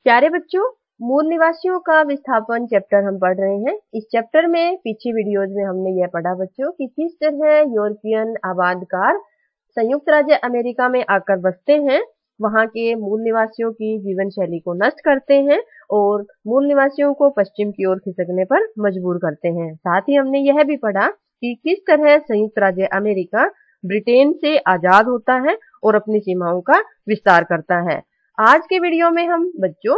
प्यारे बच्चों, मूल निवासियों का विस्थापन चैप्टर हम पढ़ रहे हैं। इस चैप्टर में पीछे वीडियोज में हमने यह पढ़ा बच्चों कि किस तरह यूरोपियन आबादकार संयुक्त राज्य अमेरिका में आकर बसते हैं, वहां के मूल निवासियों की जीवन शैली को नष्ट करते हैं और मूल निवासियों को पश्चिम की ओर खिसकने पर मजबूर करते हैं। साथ ही हमने यह भी पढ़ा कि किस तरह संयुक्त राज्य अमेरिका ब्रिटेन से आजाद होता है और अपनी सीमाओं का विस्तार करता है। आज के वीडियो में हम बच्चों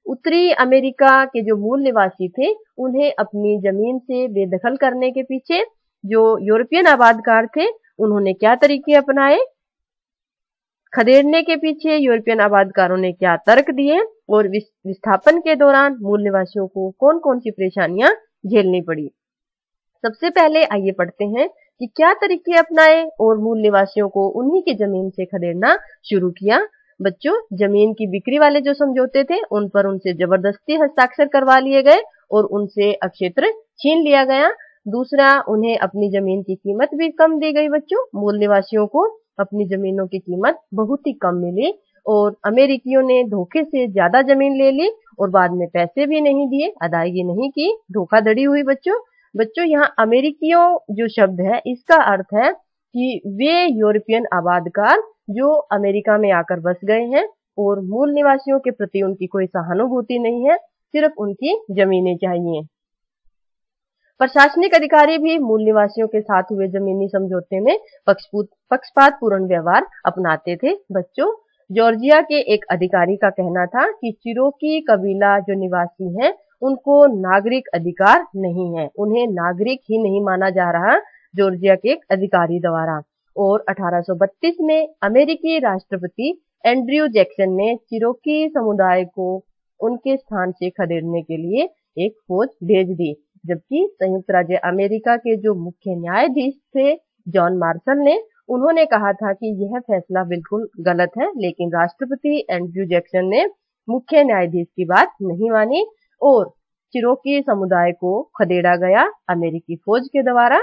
उत्तरी अमेरिका के जो मूल निवासी थे उन्हें अपनी जमीन से बेदखल करने के पीछे जो यूरोपियन आबादकार थे उन्होंने क्या तरीके अपनाए, खदेड़ने के पीछे यूरोपियन आबादकारों ने क्या तर्क दिए और विस्थापन के दौरान मूल निवासियों को कौन कौन सी परेशानियां झेलनी पड़ी। सबसे पहले आइए पढ़ते हैं कि क्या तरीके अपनाए और मूल निवासियों को उन्हीं की जमीन से खदेड़ना शुरू किया। बच्चों, जमीन की बिक्री वाले जो समझौते थे उन पर उनसे जबरदस्ती हस्ताक्षर करवा लिए गए और उनसे अक्षेत्र छीन लिया गया। दूसरा, उन्हें अपनी जमीन की कीमत भी कम दी गई। बच्चों, मूल निवासियों को अपनी जमीनों की कीमत बहुत ही कम मिली और अमेरिकियों ने धोखे से ज्यादा जमीन ले ली और बाद में पैसे भी नहीं दिए, अदायगी नहीं की, धोखाधड़ी हुई। बच्चों यहाँ अमेरिकियों जो शब्द है इसका अर्थ है कि वे यूरोपियन आबादकार जो अमेरिका में आकर बस गए हैं और मूल निवासियों के प्रति उनकी कोई सहानुभूति नहीं है, सिर्फ उनकी जमीनें चाहिए। प्रशासनिक अधिकारी भी मूल निवासियों के साथ हुए जमीनी समझौते में पक्षपातपूर्ण व्यवहार अपनाते थे। बच्चों, जॉर्जिया के एक अधिकारी का कहना था कि चिरोकी कबीला जो निवासी हैं उनको नागरिक अधिकार नहीं है, उन्हें नागरिक ही नहीं माना जा रहा जॉर्जिया के एक अधिकारी द्वारा। और 1832 में अमेरिकी राष्ट्रपति एंड्रयू जैक्सन ने चिरोकी समुदाय को उनके स्थान से खदेड़ने के लिए एक फौज भेज दी, जबकि संयुक्त राज्य अमेरिका के जो मुख्य न्यायाधीश थे जॉन मार्शल ने उन्होंने कहा था कि यह फैसला बिल्कुल गलत है, लेकिन राष्ट्रपति एंड्रयू जैक्सन ने मुख्य न्यायाधीश की बात नहीं मानी और चिरोकी समुदाय को खदेड़ा गया अमेरिकी फौज के द्वारा।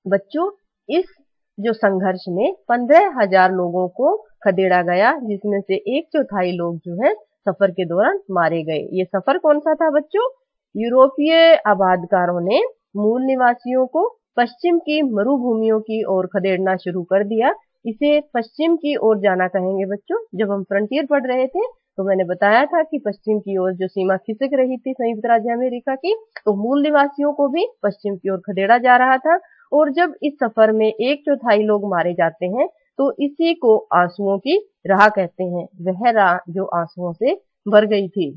बच्चों, इस जो संघर्ष में 15,000 लोगों को खदेड़ा गया, जिसमें से 1/4 लोग जो है सफर के दौरान मारे गए। ये सफर कौन सा था बच्चों? यूरोपीय आबादकारों ने मूल निवासियों को पश्चिम की मरुभूमियों की ओर खदेड़ना शुरू कर दिया। इसे पश्चिम की ओर जाना कहेंगे बच्चों। जब हम फ्रंटियर पढ़ रहे थे तो मैंने बताया था कि पश्चिम की ओर जो सीमा खिसक रही थी संयुक्त राज्य अमेरिका की, तो मूल निवासियों को भी पश्चिम की ओर खदेड़ा जा रहा था। और जब इस सफर में 1/4 लोग मारे जाते हैं तो इसी को आंसुओं की राह कहते हैं। वह राह जो आंसुओं से भर गई थी।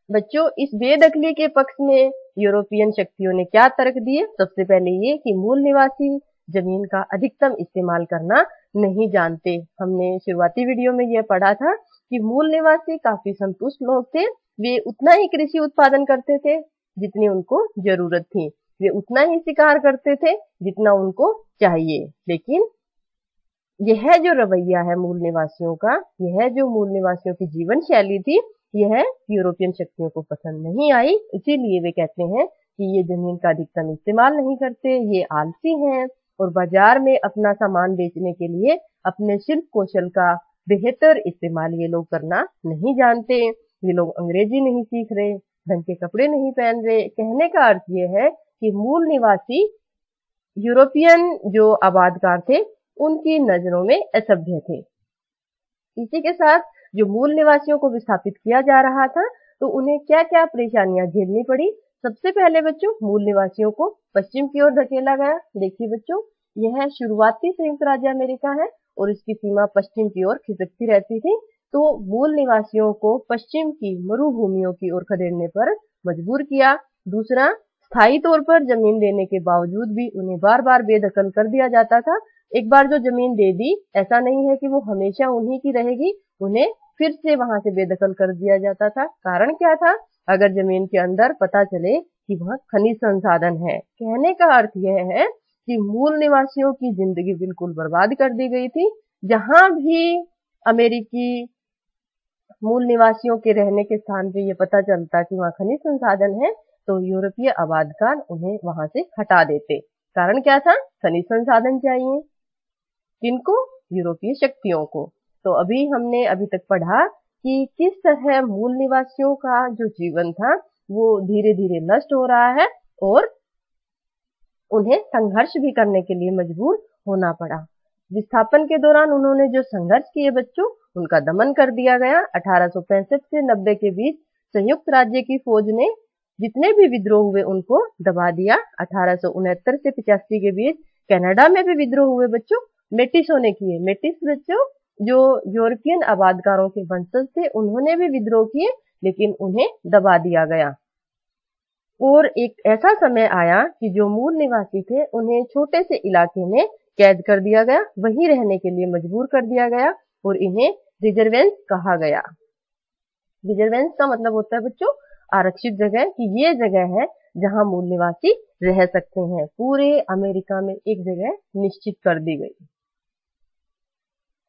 बच्चों, इस बेदखली के पक्ष में यूरोपियन शक्तियों ने क्या तर्क दिए? सबसे पहले ये कि मूल निवासी जमीन का अधिकतम इस्तेमाल करना नहीं जानते। हमने शुरुआती वीडियो में यह पढ़ा था कि मूल निवासी काफी संतुष्ट लोग थे। वे उतना ही कृषि उत्पादन करते थे जितनी उनको जरूरत थी, वे उतना ही शिकार करते थे जितना उनको चाहिए। लेकिन यह जो रवैया है मूल निवासियों का, यह जो मूल निवासियों की जीवन शैली थी, यह यूरोपियन शक्तियों को पसंद नहीं आई। इसीलिए वे कहते हैं कि ये जमीन का अधिकतम इस्तेमाल नहीं करते, ये आलसी हैं और बाजार में अपना सामान बेचने के लिए अपने शिल्प कौशल का बेहतर इस्तेमाल ये लोग करना नहीं जानते। ये लोग अंग्रेजी नहीं सीख रहे, ढंग के कपड़े नहीं पहन रहे। कहने का अर्थ यह है कि मूल निवासी यूरोपियन जो आबादकार थे उनकी नजरों में असभ्य थे। इसी के साथ जो मूल निवासियों को विस्थापित किया जा रहा था तो उन्हें क्या क्या परेशानियां झेलनी पड़ी। सबसे पहले बच्चों, मूल निवासियों को पश्चिम की ओर धकेला गया। देखिए बच्चों, यह शुरुआती संयुक्त राज्य अमेरिका है और इसकी सीमा पश्चिम की ओर खिसकती रहती थी। तो मूल निवासियों को पश्चिम की मरुभूमियों की ओर खदेड़ने पर मजबूर किया। दूसरा, स्थायी तौर पर जमीन देने के बावजूद भी उन्हें बार बार बेदखल कर दिया जाता था। एक बार जो जमीन दे दी, ऐसा नहीं है कि वो हमेशा उन्हीं की रहेगी, उन्हें फिर से वहां से बेदखल कर दिया जाता था। कारण क्या था? अगर जमीन के अंदर पता चले कि वहां खनिज संसाधन है। कहने का अर्थ यह है कि मूल निवासियों की जिंदगी बिल्कुल बर्बाद कर दी गई थी। जहां भी अमेरिकी मूल निवासियों के रहने के स्थान पे ये पता चलता कि वहां खनिज संसाधन है तो यूरोपीय आबादकार उन्हें वहां से हटा देते। कारण क्या था? खनिज संसाधन चाहिए। किनको? यूरोपीय शक्तियों को। तो हमने अभी तक पढ़ा कि किस तरह मूल निवासियों का जो जीवन था वो धीरे धीरे नष्ट हो रहा है और उन्हें संघर्ष भी करने के लिए मजबूर होना पड़ा। विस्थापन के दौरान उन्होंने जो संघर्ष किए बच्चों, उनका दमन कर दिया गया। 1865 से 90 के बीच संयुक्त राज्य की फौज ने जितने भी विद्रोह हुए उनको दबा दिया। 1869 से 85 के बीच कनाडा में भी विद्रोह हुए बच्चों, मेटिसों ने किए। मेटिस बच्चों जो यूरोपियन आबादकारों के वंशज थे, उन्होंने भी विद्रोह किए, लेकिन उन्हें दबा दिया गया। और एक ऐसा समय आया कि जो मूल निवासी थे उन्हें छोटे से इलाके में कैद कर दिया गया, वहीं रहने के लिए मजबूर कर दिया गया और इन्हें रिजर्वेंस कहा गया। रिजर्वेंस का मतलब होता है बच्चों आरक्षित जगह, कि ये जगह है जहां मूल निवासी रह सकते हैं। पूरे अमेरिका में एक जगह निश्चित कर दी गई।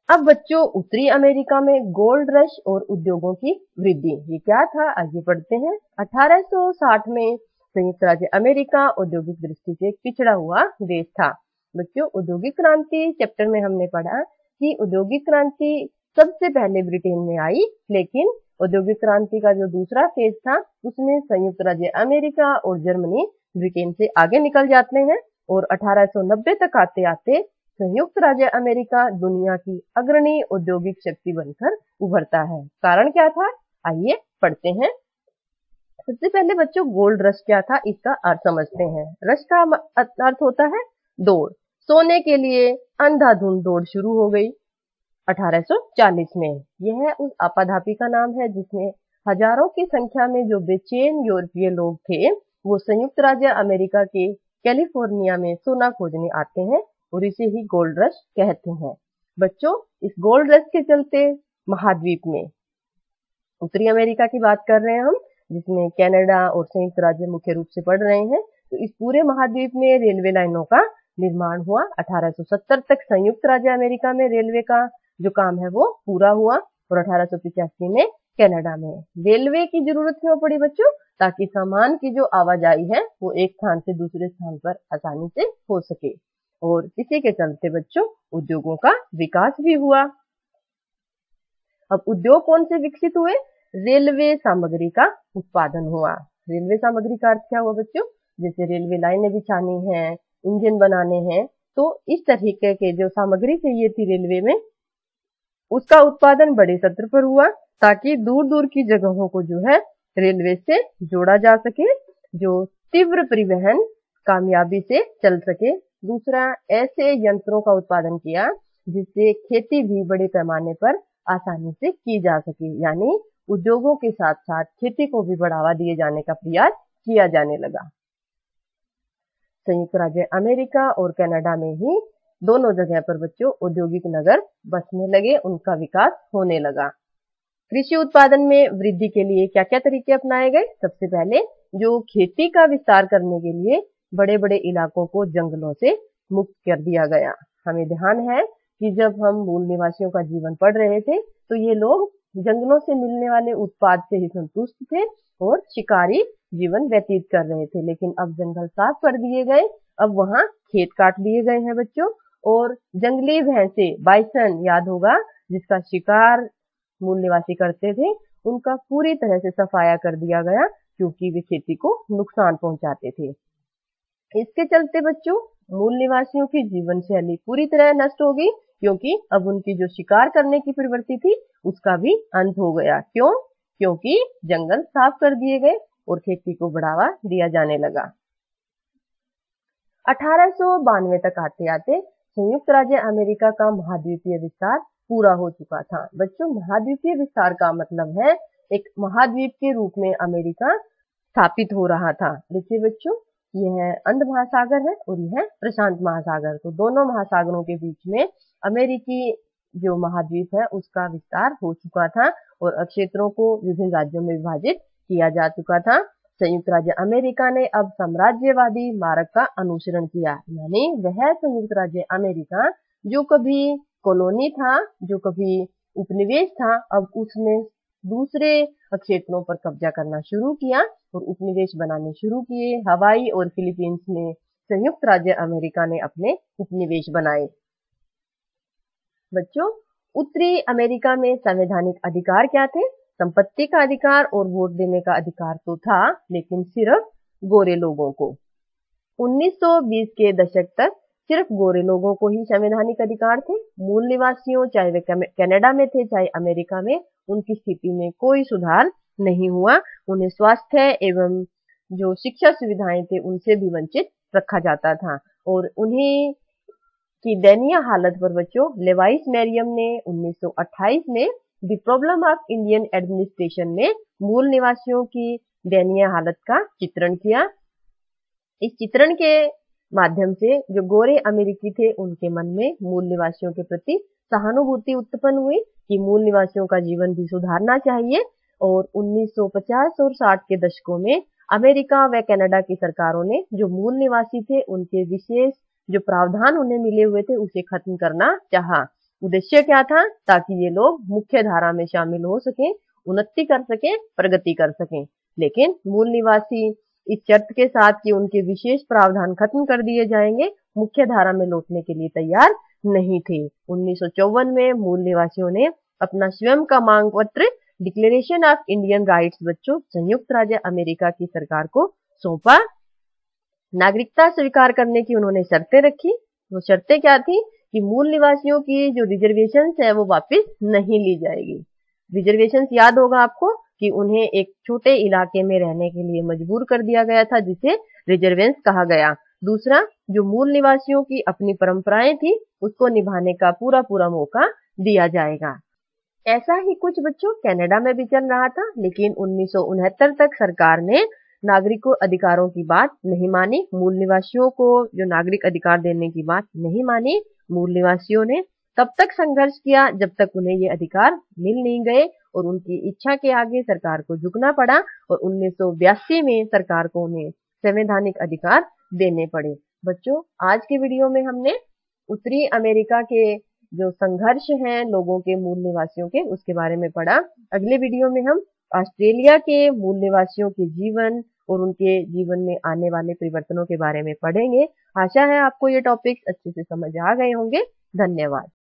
अब बच्चों उत्तरी अमेरिका में गोल्ड रश और उद्योगों की वृद्धि, ये क्या था आगे बढ़ते हैं। 1860 में संयुक्त राज्य अमेरिका औद्योगिक दृष्टि से पिछड़ा हुआ देश था। बच्चों औद्योगिक क्रांति चैप्टर में हमने पढ़ा कि औद्योगिक क्रांति सबसे पहले ब्रिटेन में आई, लेकिन औद्योगिक क्रांति का जो दूसरा फेज था उसमें संयुक्त राज्य अमेरिका और जर्मनी ब्रिटेन से आगे निकल जाते हैं और 1890 तक आते आते संयुक्त राज्य अमेरिका दुनिया की अग्रणी औद्योगिक शक्ति बनकर उभरता है। कारण क्या था, आइए पढ़ते हैं। सबसे पहले बच्चों गोल्ड रश क्या था, इसका अर्थ समझते हैं। रश का अर्थ होता है दौड़, सोने के लिए अंधाधुंध दौड़ शुरू हो गई 1840 में। यह उस आपाधापी का नाम है जिसमें हजारों की संख्या में जो बेचैन यूरोपीय लोग थे वो संयुक्त राज्य अमेरिका के कैलिफोर्निया में सोना खोजने आते हैं और इसे ही गोल्ड रश कहते हैं। बच्चों इस गोल्ड रश के चलते महाद्वीप में, उत्तरी अमेरिका की बात कर रहे हैं हम, जिसमें कनाडा और संयुक्त राज्य मुख्य रूप से पढ़ रहे हैं, तो इस पूरे महाद्वीप में रेलवे लाइनों का निर्माण हुआ। 1870 तक संयुक्त राज्य अमेरिका में रेलवे का जो काम है वो पूरा हुआ और 1885 में कनाडा में रेलवे की जरूरत क्यों पड़ी बच्चों, ताकि सामान की जो आवाजाही है वो एक स्थान से दूसरे स्थान पर आसानी से हो सके। और इसी के चलते बच्चों उद्योगों का विकास भी हुआ। अब उद्योग कौन से विकसित हुए, रेलवे सामग्री का उत्पादन हुआ। रेलवे सामग्री का अर्थ क्या हुआ बच्चों, जैसे रेलवे लाइनें बिछानी है, इंजन बनाने हैं, तो इस तरीके के जो सामग्री चाहिए थी रेलवे में, उसका उत्पादन बड़े स्तर पर हुआ ताकि दूर दूर की जगहों को जो है रेलवे से जोड़ा जा सके, जो तीव्र परिवहन कामयाबी से चल सके। दूसरा, ऐसे यंत्रों का उत्पादन किया जिससे खेती भी बड़े पैमाने पर आसानी से की जा सके, यानी उद्योगों के साथ साथ खेती को भी बढ़ावा दिए जाने का प्रयास किया जाने लगा। संयुक्त राज्य अमेरिका और कनाडा में ही दोनों जगह पर बच्चों औद्योगिक नगर बसने लगे, उनका विकास होने लगा। कृषि उत्पादन में वृद्धि के लिए क्या क्या तरीके अपनाए गए, सबसे पहले जो खेती का विस्तार करने के लिए बड़े बड़े इलाकों को जंगलों से मुक्त कर दिया गया। हमें ध्यान है कि जब हम मूल निवासियों का जीवन पढ़ रहे थे तो ये लोग जंगलों से मिलने वाले उत्पाद से ही संतुष्ट थे और शिकारी जीवन व्यतीत कर रहे थे, लेकिन अब जंगल साफ कर दिए गए, अब वहां खेत काट दिए गए हैं बच्चों, और जंगली भैंसे, बाइसन याद होगा, जिसका शिकार मूल निवासी करते थे, उनका पूरी तरह से सफाया कर दिया गया क्योंकि वे खेती को नुकसान पहुंचाते थे। इसके चलते बच्चों मूल निवासियों की जीवन शैली पूरी तरह नष्ट हो गई, क्योंकि अब उनकी जो शिकार करने की प्रवृत्ति थी उसका भी अंत हो गया। क्यों? क्योंकि जंगल साफ कर दिए गए और खेती को बढ़ावा दिया जाने लगा। 1892 तक आते आते संयुक्त राज्य अमेरिका का महाद्वीपीय विस्तार पूरा हो चुका था। बच्चों महाद्वीपीय विस्तार का मतलब है एक महाद्वीप के रूप में अमेरिका स्थापित हो रहा था। देखिए बच्चों, यह अंध महासागर है और यह प्रशांत महासागर, तो दोनों महासागरों के बीच में अमेरिकी जो महाद्वीप है उसका विस्तार हो चुका था और क्षेत्रों को विभिन्न राज्यों में विभाजित किया जा चुका था। संयुक्त राज्य अमेरिका ने अब साम्राज्यवादी मार्ग का अनुसरण किया, यानी वह संयुक्त राज्य अमेरिका जो कभी कॉलोनी था, जो कभी उपनिवेश था, अब उसने दूसरे क्षेत्रों पर कब्जा करना शुरू किया और उपनिवेश बनाने शुरू किए। हवाई और फिलीपींस में संयुक्त राज्य अमेरिका ने अपने उपनिवेश बनाए। बच्चों उत्तरी अमेरिका में संवैधानिक अधिकार क्या थे? संपत्ति का अधिकार और वोट देने का अधिकार तो था, लेकिन सिर्फ गोरे लोगों को। 1920 के दशक तक सिर्फ गोरे लोगों को ही संवैधानिक अधिकार थे। मूल निवासियों, चाहे वे कनाडा में थे चाहे अमेरिका में, उनकी स्थिति में कोई सुधार नहीं हुआ। उन्हें स्वास्थ्य एवं जो शिक्षा सुविधाएं थे उनसे भी वंचित रखा जाता था। और उन्हीं की दयनीय हालत पर बच्चों लेवाइस मैरियम ने 1928 में the problem of Indian administration में मूल निवासियों की दयनीय हालत का चित्रण किया। इस चित्रण के माध्यम से जो गोरे अमेरिकी थे उनके मन में मूल निवासियों के प्रति सहानुभूति उत्पन्न हुई कि मूल निवासियों का जीवन भी सुधारना चाहिए। और 1950 और 60 के दशकों में अमेरिका व कनाडा की सरकारों ने जो मूल निवासी थे उनके विशेष जो प्रावधान उन्हें मिले हुए थे उसे खत्म करना चाहा। उद्देश्य क्या था? ताकि ये लोग मुख्य धारा में शामिल हो सकें, उन्नति कर सकें, प्रगति कर सकें। लेकिन मूल निवासी इस शर्त के साथ कि उनके विशेष प्रावधान खत्म कर दिए जाएंगे, मुख्य धारा में लौटने के लिए तैयार नहीं थे। 1954 में मूल निवासियों ने अपना स्वयं का मांग पत्र डिक्लेरेशन ऑफ इंडियन राइट्स बच्चों संयुक्त राज्य अमेरिका की सरकार को सौंपा। नागरिकता स्वीकार करने की उन्होंने शर्तें रखी। वो शर्तें क्या थी? कि मूल निवासियों की जो रिजर्वेशन है वो वापस नहीं ली जाएगी। रिजर्वेशन याद होगा आपको कि उन्हें एक छोटे इलाके में रहने के लिए मजबूर कर दिया गया था, जिसे रिजर्वेंस कहा गया। दूसरा, जो मूल निवासियों की अपनी परंपराएं थी उसको निभाने का पूरा पूरा मौका दिया जाएगा। ऐसा ही कुछ बच्चों कनाडा में भी चल रहा था, लेकिन 1969 तक सरकार ने नागरिकों अधिकारों की बात नहीं मानी। मूल निवासियों को जो नागरिक अधिकार देने की बात नहीं मानी। मूल निवासियों ने तब तक संघर्ष किया जब तक उन्हें ये अधिकार मिल नहीं गए और उनकी इच्छा के आगे सरकार को झुकना पड़ा। और 1982 में सरकार को उन्हें संवैधानिक अधिकार देने पड़े। बच्चों, आज के वीडियो में हमने उत्तरी अमेरिका के जो संघर्ष हैं लोगों के, मूल निवासियों के, उसके बारे में पढ़ा। अगले वीडियो में हम ऑस्ट्रेलिया के मूल निवासियों के जीवन और उनके जीवन में आने वाले परिवर्तनों के बारे में पढ़ेंगे। आशा है आपको ये टॉपिक्स अच्छे से समझ आ गए होंगे। धन्यवाद।